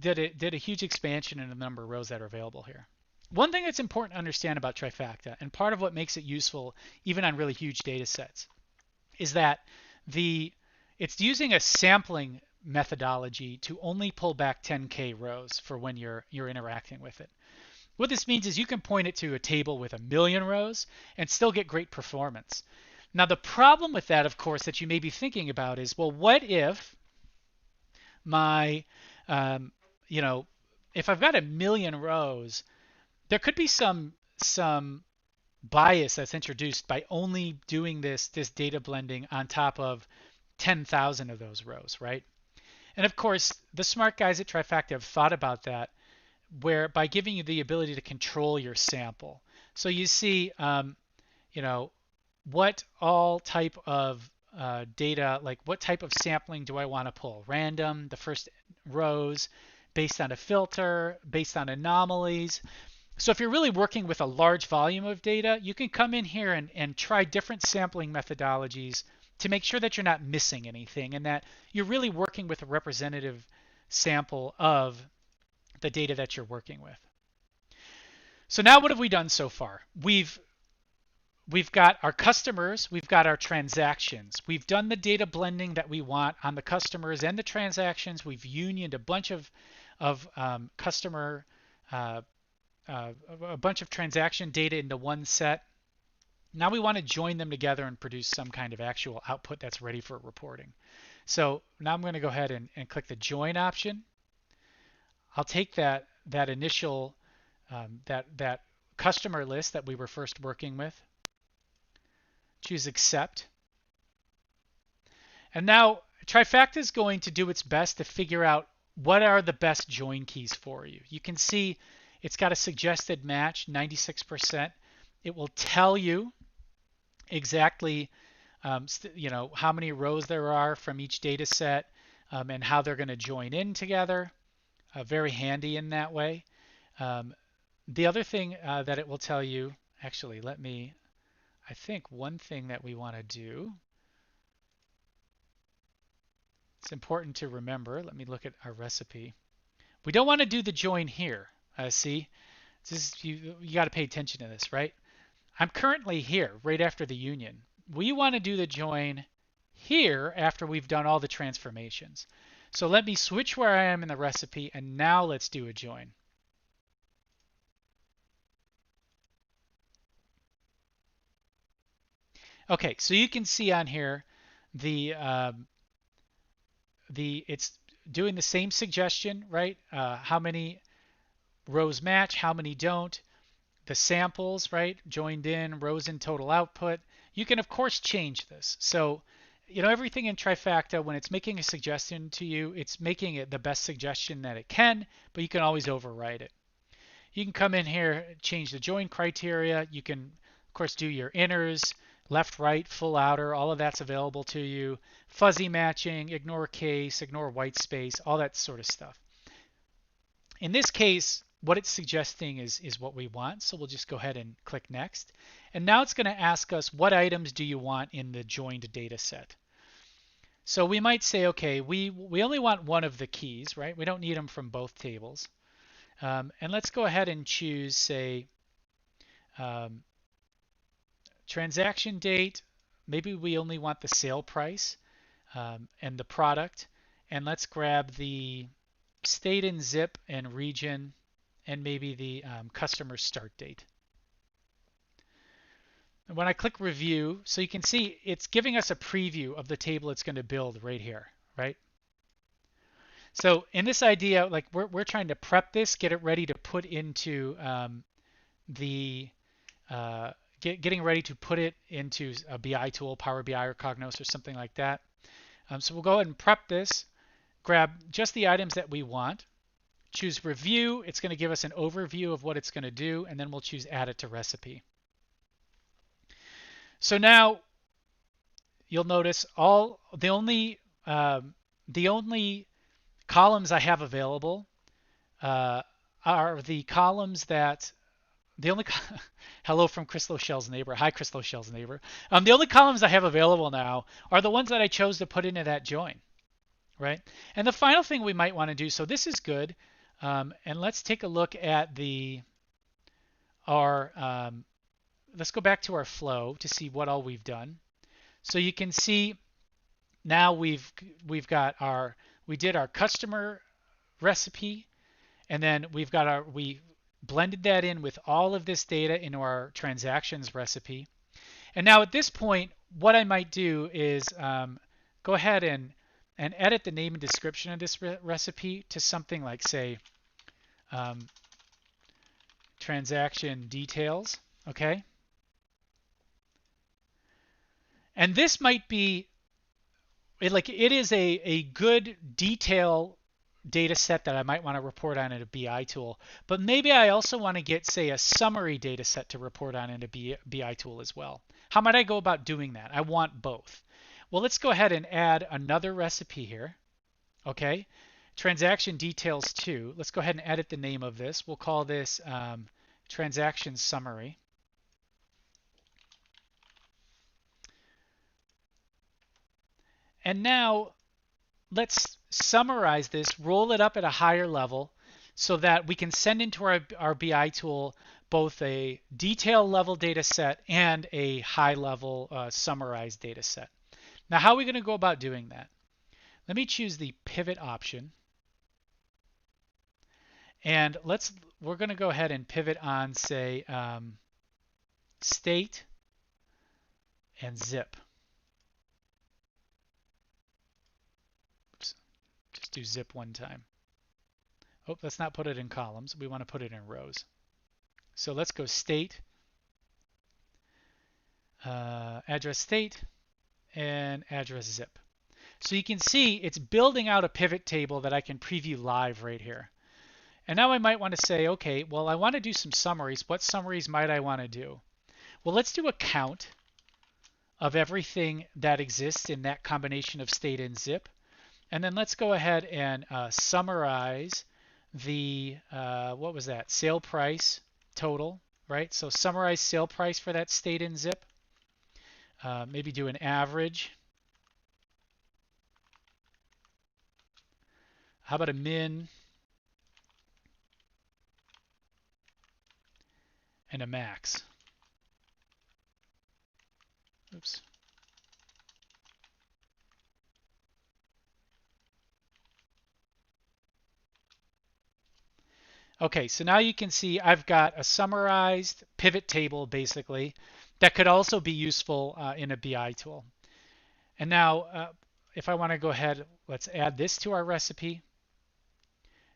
S1: did a huge expansion in the number of rows that are available here. One thing that's important to understand about Trifacta, and part of what makes it useful even on really huge data sets, is that it's using a sampling methodology to only pull back 10K rows for when you're interacting with it. What this means is you can point it to a table with 1,000,000 rows and still get great performance. Now the problem with that, of course, that you may be thinking about is, well, what if my, if I've got 1,000,000 rows, there could be some bias that's introduced by only doing this data blending on top of 10,000 of those rows, right? And of course, the smart guys at Trifacta have thought about that, where by giving you the ability to control your sample. So you see, what all type of data, like what type of sampling do I want to pull? Random, the first rows, based on a filter, based on anomalies. So if you're really working with a large volume of data, you can come in here and try different sampling methodologies to make sure that you're not missing anything and that you're really working with a representative sample of the data that you're working with. So now what have we done so far? We've got our customers, we've got our transactions. We've done the data blending that we want on the customers and the transactions. We've unioned a bunch of customer, a bunch of transaction data into one set. Now we want to join them together and produce some kind of actual output that's ready for reporting. So now I'm going to go ahead and click the join option. I'll take that initial that customer list that we were first working with, choose accept, and now Trifacta is going to do its best to figure out what are the best join keys for you. You can see it's got a suggested match, 96%. It will tell you exactly how many rows there are from each data set and how they're going to join in together. Very handy in that way. The other thing that it will tell you, actually, I think one thing that we want to do, it's important to remember. Let me look at our recipe. We don't want to do the join here. See, you got to pay attention to this, right? I'm currently here right after the union. We want to do the join here after we've done all the transformations. So let me switch where I am in the recipe, and now let's do a join. Okay, so you can see on here it's doing the same suggestion, right? How many rows match, how many don't, the samples, right? Joined in, rows in total output. You can of course change this. So everything in Trifacta, when it's making a suggestion to you, it's making it the best suggestion that it can, but you can always override it. You can come in here, change the join criteria. You can, of course, do your inners, left, right, full outer, all of that's available to you. Fuzzy matching, ignore case, ignore white space, all that sort of stuff. In this case, what it's suggesting is what we want. So we'll just go ahead and click next. And now it's going to ask us, what items do you want in the joined data set? So we might say, okay, we only want one of the keys, right? We don't need them from both tables. And let's go ahead and choose, say, transaction date. Maybe we only want the sale price and the product. And let's grab the state and zip and region and maybe the customer start date. And when I click review, so you can see it's giving us a preview of the table it's going to build right here, right? So in this idea, like we're trying to prep this, get it ready to put into getting ready to put it into a BI tool, Power BI or Cognos or something like that. So we'll go ahead and prep this, grab just the items that we want, choose review. It's going to give us an overview of what it's going to do, and then we'll choose add it to recipe. So now you'll notice all the only columns I have available uh, are the columns that the only hello from Crystal Shell's neighbor. Hi, Crystal Shell's neighbor. The only columns I have available now are the ones that I chose to put into that join, right? And the final thing we might want to do. So this is good, and let's take a look at our. Let's go back to our flow to see what all we've done. So you can see now we've got we did our customer recipe, and then we blended that in with all of this data into our transactions recipe. And now at this point, what I might do is go ahead and edit the name and description of this recipe to something like, say, transaction details, okay? And this might be, it is a good detail data set that I might want to report on in a BI tool, but maybe I also want to get, say, a summary data set to report on in a BI tool as well. How might I go about doing that? I want both. Well, let's go ahead and add another recipe here. Okay, transaction details 2. Let's go ahead and edit the name of this. We'll call this transaction summary. And now let's summarize this, roll it up at a higher level so that we can send into our BI tool both a detail level data set and a high level summarized data set. Now, how are we going to go about doing that? Let me choose the pivot option. And we're going to go ahead and pivot on, say, state and zip. Oops, just do zip one time. Oh, let's not put it in columns. We want to put it in rows. So let's go state, address state, and address zip. So you can see it's building out a pivot table that I can preview live right here. And now I might want to say, okay, well, I want to do some summaries. What summaries might I want to do? Well, let's do a count of everything that exists in that combination of state and zip. And then let's go ahead and summarize the, what was that, sale price total, right? So summarize sale price for that state and zip. Maybe do an average. How about a min and a max? Oops. Okay, so now you can see I've got a summarized pivot table, basically, that could also be useful in a BI tool. And now, if I want to go ahead, let's add this to our recipe.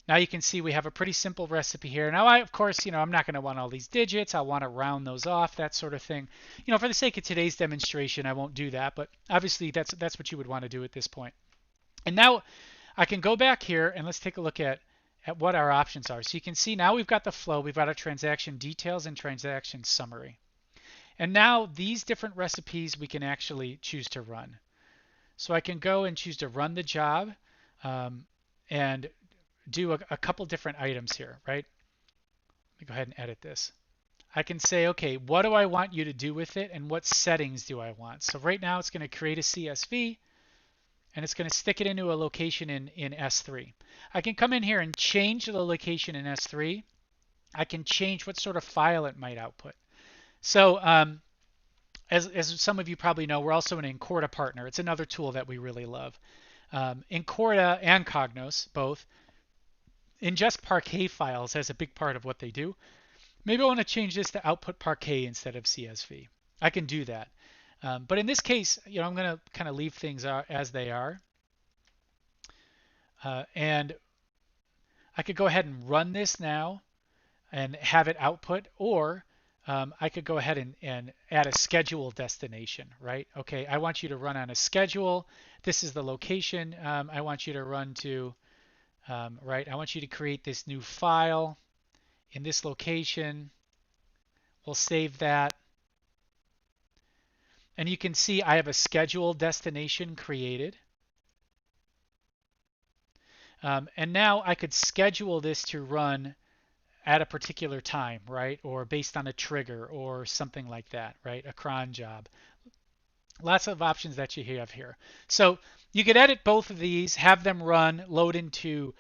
S1: Now you can see we have a pretty simple recipe here. Now, of course, I'm not going to want all these digits. I want to round those off, that sort of thing. For the sake of today's demonstration, I won't do that, but obviously that's what you would want to do at this point. And now I can go back here and let's take a look at what our options are. So you can see now we've got the flow, we've got our transaction details and transaction summary. And now these different recipes we can actually choose to run. So I can go and choose to run the job and do a couple different items here, right? Let me go ahead and edit this. I can say, okay, what do I want you to do with it and what settings do I want? So right now it's going to create a CSV and it's going to stick it into a location in S3. I can come in here and change the location in S3. I can change what sort of file it might output. So as some of you probably know, we're also an Incorda partner. It's another tool that we really love. Incorda and Cognos both ingest Parquet files as a big part of what they do. Maybe I want to change this to output Parquet instead of CSV. I can do that. But in this case, I'm going to kind of leave things as they are. And I could go ahead and run this now and have it output, or I could go ahead and add a schedule destination, right? Okay, I want you to run on a schedule. This is the location I want you to run to, right? I want you to create this new file in this location. We'll save that. And you can see I have a scheduled destination created. And now I could schedule this to run at a particular time, right? Or based on a trigger or something like that, right? A cron job. Lots of options that you have here. So you could edit both of these, have them run, load into,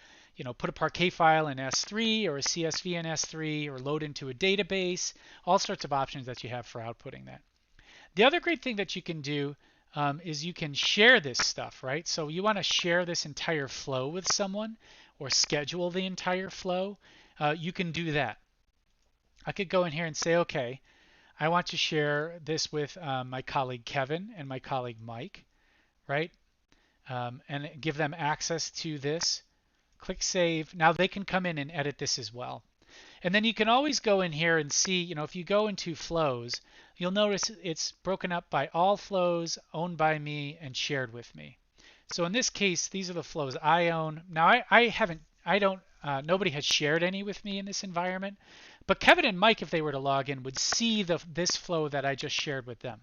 S1: put a Parquet file in S3 or a CSV in S3 or load into a database, all sorts of options that you have for outputting that. The other great thing that you can do is you can share this stuff, right? So you want to share this entire flow with someone or schedule the entire flow. You can do that. I could go in here and say, okay, I want to share this with my colleague Kevin and my colleague Mike, right? And give them access to this. Click Save. Now they can come in and edit this as well. And then you can always go in here and see, if you go into flows, you'll notice it's broken up by all flows owned by me and shared with me. So in this case, these are the flows I own. Now nobody has shared any with me in this environment, but Kevin and Mike, if they were to log in, would see this flow that I just shared with them.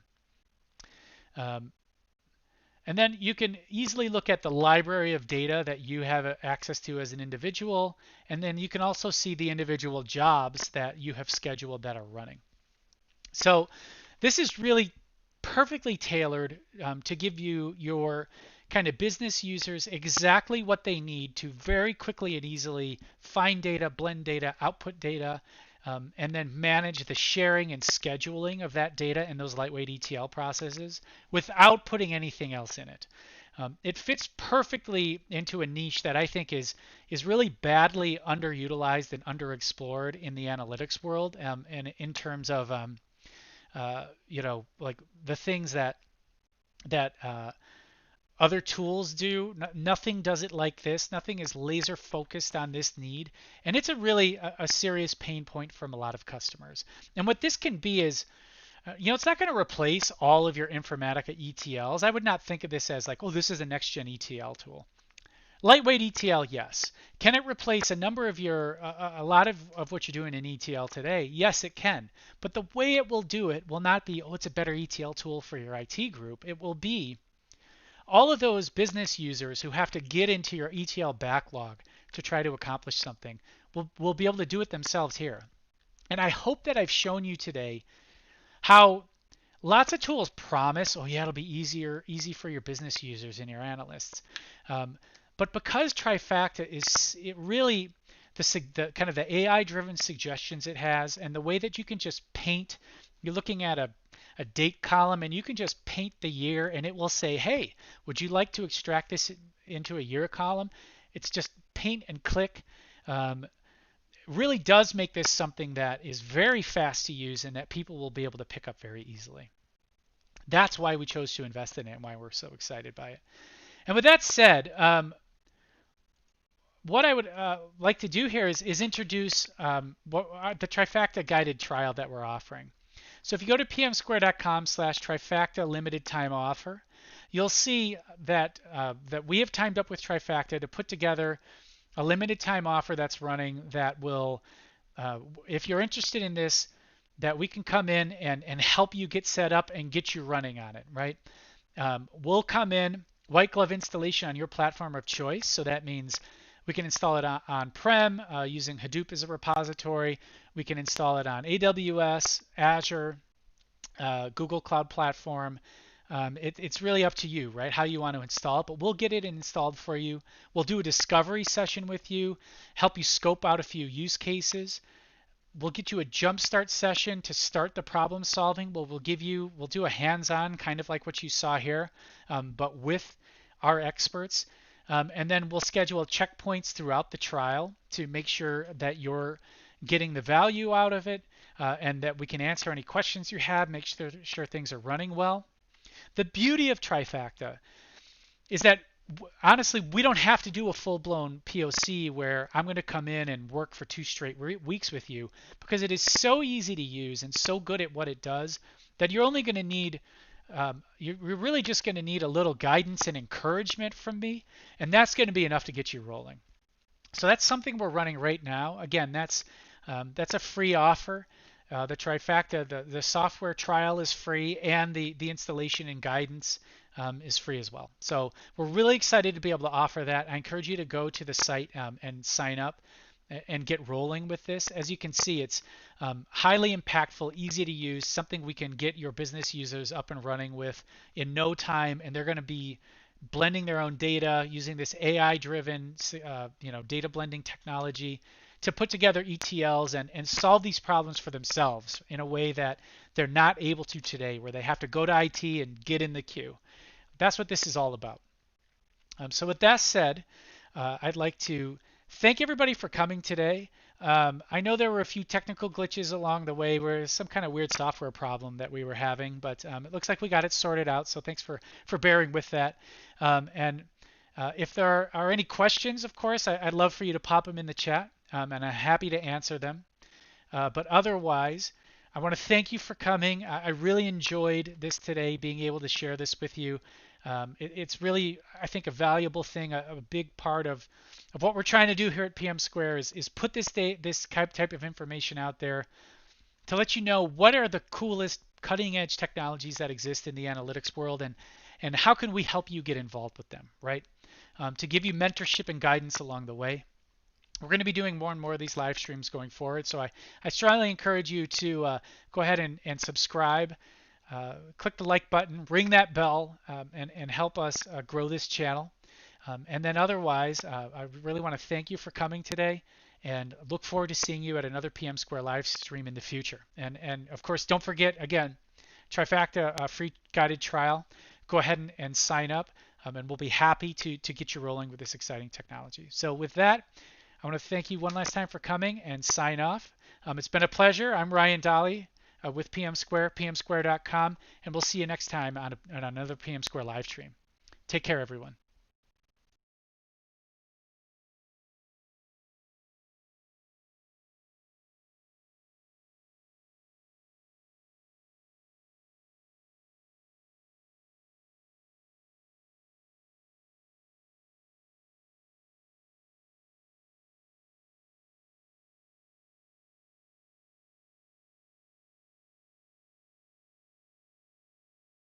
S1: And then you can easily look at the library of data that you have access to as an individual. And then you can also see the individual jobs that you have scheduled that are running. So this is really perfectly tailored to give you your kind of business users exactly what they need to very quickly and easily find data, blend data, output data, and then manage the sharing and scheduling of that data in those lightweight ETL processes without putting anything else in it. It fits perfectly into a niche that I think is really badly underutilized and underexplored in the analytics world, and in terms of like the things that other tools do. Nothing does it like this. Nothing is laser focused on this need. And it's a serious pain point from a lot of customers. And what this can be is, it's not going to replace all of your Informatica ETLs. I would not think of this as like, oh, this is a next gen ETL tool. Lightweight ETL, yes. Can it replace a number of a lot of what you're doing in ETL today? Yes, it can. But the way it will do it will not be, oh, it's a better ETL tool for your IT group. It will be all of those business users who have to get into your ETL backlog to try to accomplish something will be able to do it themselves here. And I hope that I've shown you today how lots of tools promise, oh yeah, it'll be easy for your business users and your analysts. But because Trifacta is really the kind of the AI-driven suggestions it has, and the way that you can just paint, you're looking at a date column and you can just paint the year and it will say, hey, would you like to extract this into a year column? It's just paint and click. Really does make this something that is very fast to use and that people will be able to pick up very easily. That's why we chose to invest in it and why we're so excited by it. And with that said, what I would like to do here is introduce the Trifacta guided trial that we're offering. So if you go to pmsquare.com/Trifacta limited time offer, you'll see that we have timed up with Trifacta to put together a limited time offer that's running that will, if you're interested in this, that we can come in and help you get set up and get you running on it, right? We'll come in, white glove installation on your platform of choice. So that means we can install it on-prem using Hadoop as a repository. We can install it on AWS, Azure, Google Cloud Platform. It's really up to you, right, how you want to install it, but we'll get it installed for you. We'll do a discovery session with you, help you scope out a few use cases. We'll get you a jumpstart session to start the problem solving. We'll do a hands-on, kind of like what you saw here, but with our experts. And then we'll schedule checkpoints throughout the trial to make sure that you're getting the value out of it, and that we can answer any questions you have, make sure things are running well. The beauty of Trifacta is that, honestly, we don't have to do a full-blown POC where I'm going to come in and work for 2 straight weeks with you, because it is so easy to use and so good at what it does that you're only going to need you're really just going to need a little guidance and encouragement from me, and that's going to be enough to get you rolling. So that's something we're running right now. Again, that's a free offer. the Trifacta, the software trial is free, and the installation and guidance is free as well. So we're really excited to be able to offer that. I encourage you to go to the site and sign up and get rolling with this. As you can see, it's highly impactful, easy to use, something we can get your business users up and running with in no time, and they're going to be blending their own data using this AI-driven, data blending technology to put together ETLs and solve these problems for themselves in a way that they're not able to today, where they have to go to IT and get in the queue. That's what this is all about. So with that said, I'd like to thank everybody for coming today. I know there were a few technical glitches along the way where some kind of weird software problem that we were having, but it looks like we got it sorted out. So thanks for bearing with that. If there are any questions, of course, I'd love for you to pop them in the chat, and I'm happy to answer them. But otherwise, I want to thank you for coming. I really enjoyed this today, being able to share this with you. It's really, I think, a valuable thing, a big part of what we're trying to do here at PMsquare is put this type of information out there to let you know what are the coolest cutting edge technologies that exist in the analytics world, and how can we help you get involved with them, right? To give you mentorship and guidance along the way. We're going to be doing more and more of these live streams going forward, so I strongly encourage you to go ahead and subscribe. Click the like button, ring that bell, and help us grow this channel. And then otherwise, I really want to thank you for coming today, and look forward to seeing you at another PMsquare live stream in the future. And of course, don't forget, again, Trifacta free guided trial. Go ahead and sign up, and we'll be happy to get you rolling with this exciting technology. So with that, I want to thank you one last time for coming and sign off. It's been a pleasure. I'm Ryan Dolley with PMsquare, PMsquare.com, and we'll see you next time on another PMsquare live stream. Take care, everyone.